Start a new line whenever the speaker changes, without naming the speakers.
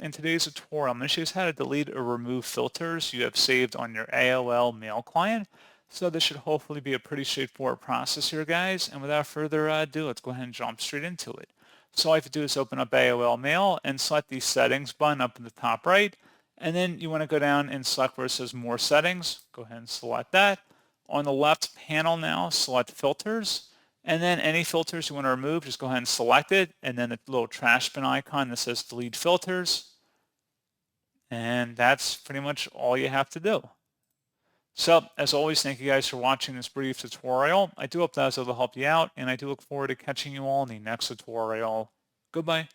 in today's tutorial, I'm going to show you how to delete or remove filters you have saved on your AOL Mail client. So this should hopefully be a pretty straightforward process here, guys. And without further ado, let's go ahead and jump straight into it. So all you have to do is open up AOL Mail and select the settings button up in the top right. And then you want to go down and select where it says more settings. Go ahead and select that. On the left panel now, select filters. And then any filters you want to remove, just go ahead and select it. And then the little trash bin icon that says delete filters. And that's pretty much all you have to do. So as always, thank you guys for watching this brief tutorial. I do hope that was able to help you out, and I do look forward to catching you all in the next tutorial. Goodbye.